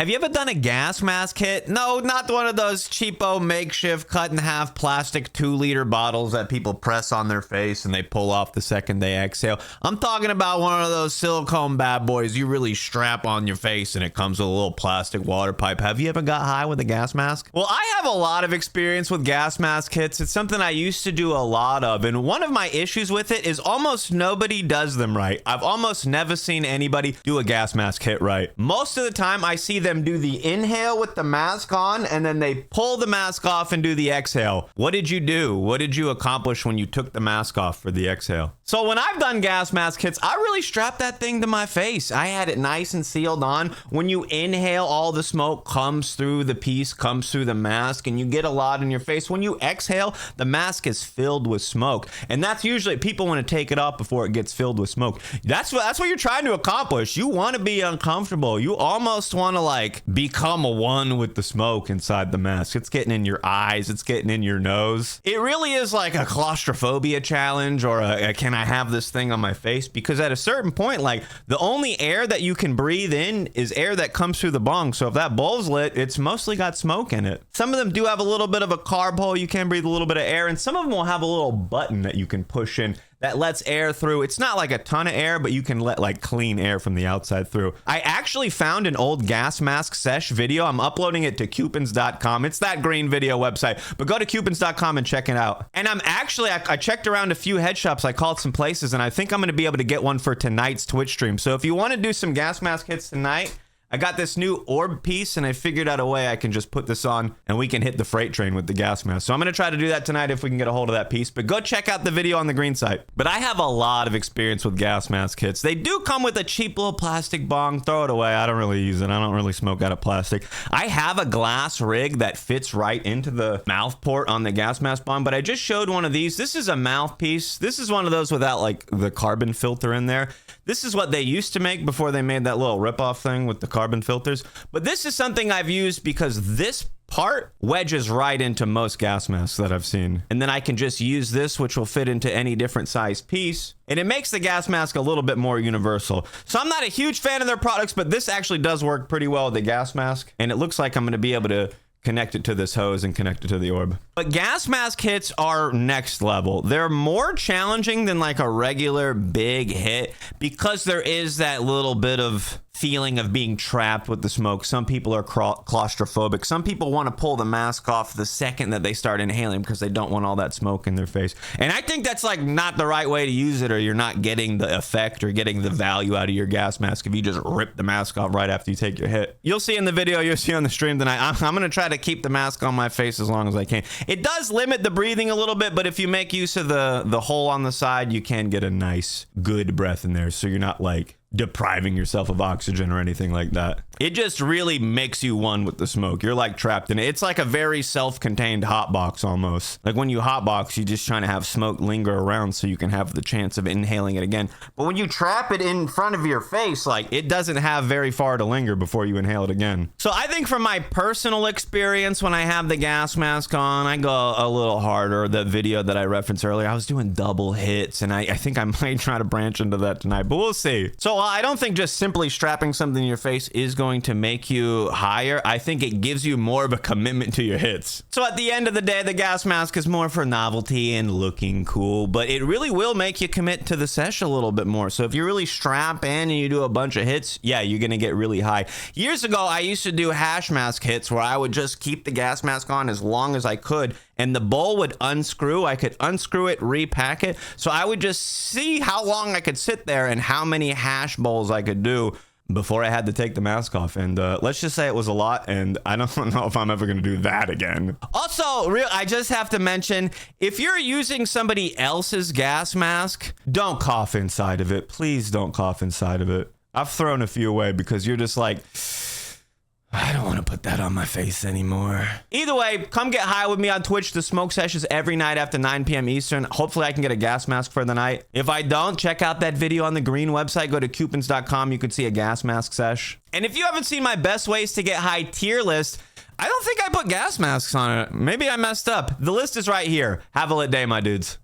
Have you ever done a gas mask hit? No, not one of those cheapo makeshift cut in half plastic 2-liter bottles that people press on their face and they pull off the second they exhale. I'm talking about one of those silicone bad boys you really strap on your face and it comes with a little plastic water pipe. Have you ever got high with a gas mask? Well, I have a lot of experience with gas mask hits. It's something I used to do a lot of, and one of my issues with it is almost nobody does them right. I've almost never seen anybody do a gas mask hit right. Most of the time I see them do the inhale with the mask on and then they pull the mask off and do the exhale. What did you do? What did you accomplish when you took the mask off for the exhale? So when I've done gas mask hits, I really strapped that thing to my face. I had it nice and sealed on. When you inhale, all the smoke comes through the piece, comes through the mask, and you get a lot in your face. When you exhale, the mask is filled with smoke. And that's usually, people want to take it off before it gets filled with smoke. That's what you're trying to accomplish. You want to be uncomfortable. You almost want to like become one with the smoke inside the mask. It's getting in your eyes. It's getting in your nose. It really is like a claustrophobia challenge or a can I have this thing on my face? Because at a certain point, like the only air that you can breathe in is air that comes through the bong. So if that bowl's lit, it's mostly got smoke in it. Some of them do have a little bit of a carb hole. You can breathe a little bit of air, and some of them will have a little button that you can push in that lets air through. It's not like a ton of air, but you can let like clean air from the outside through. I actually found an old gas mask Sesh video. I'm uploading it to Cewpins.com. It's that green video website, but go to Cewpins.com and check it out. And I checked around a few head shops. I called some places, and I think I'm going to be able to get one for tonight's Twitch stream. So if you want to do some gas mask hits tonight, I got this new orb piece and I figured out a way I can just put this on and we can hit the freight train with the gas mask. So I'm going to try to do that tonight if we can get a hold of that piece, but go check out the video on the green site. But I have a lot of experience with gas mask hits. They do come with a cheap little plastic bong. Throw it away. I don't really use it. I don't really smoke out of plastic. I have a glass rig that fits right into the mouth port on the gas mask bong, but I just showed one of these. This is a mouthpiece. This is one of those without like the carbon filter in there. This is what they used to make before they made that little ripoff thing with the carbon filters. But this is something I've used because this part wedges right into most gas masks that I've seen. And then I can just use this, which will fit into any different size piece. And it makes the gas mask a little bit more universal. So I'm not a huge fan of their products, but this actually does work pretty well with the gas mask. And it looks like I'm going to be able to connect it to this hose and connect it to the orb. But gas mask hits are next level. They're more challenging than like a regular big hit because there is that little bit of feeling of being trapped with the smoke. Some people are claustrophobic. Some people want to pull the mask off the second that they start inhaling because they don't want all that smoke in their face. And I think that's like not the right way to use it, or you're not getting the effect or getting the value out of your gas mask if you just rip the mask off right after you take your hit. You'll see in the video, you'll see on the stream tonight, I'm going to try to keep the mask on my face as long as I can. It does limit the breathing a little bit, but if you make use of the hole on the side, you can get a nice, good breath in there. So you're not like depriving yourself of oxygen or anything like that. It just really makes you one with the smoke. You're like trapped in it. It's like a very self-contained hotbox almost. Like when you hotbox, you're just trying to have smoke linger around so you can have the chance of inhaling it again. But when you trap it in front of your face, like it doesn't have very far to linger before you inhale it again. So I think from my personal experience, when I have the gas mask on, I go a little harder. The video that I referenced earlier, I was doing double hits, and I think I might try to branch into that tonight, but we'll see. So I don't think just simply strapping something in your face is going to make you higher. I think it gives you more of a commitment to your hits. So at the end of the day, the gas mask is more for novelty and looking cool, but it really will make you commit to the sesh a little bit more. So if you really strap in and you do a bunch of hits, yeah, you're gonna get really high. Years ago, I used to do hash mask hits where I would just keep the gas mask on as long as I could, and the bowl would unscrew. I could unscrew it, repack it. So I would just see how long I could sit there and how many hash bowls I could do before I had to take the mask off. And let's just say it was a lot, and I don't know if I'm ever going to do that again. Also, I just have to mention, if you're using somebody else's gas mask, don't cough inside of it. Please don't cough inside of it. I've thrown a few away because you're just like, I don't want to put that on my face anymore. Either way, come get high with me on Twitch. The smoke sessions every night after 9 p.m. Eastern. Hopefully I can get a gas mask for the night. If I don't, check out that video on the green website. Go to Cewpins.com. You can see a gas mask sesh. And if you haven't seen my best ways to get high tier list, I don't think I put gas masks on it. Maybe I messed up. The list is right here. Have a lit day, my dudes.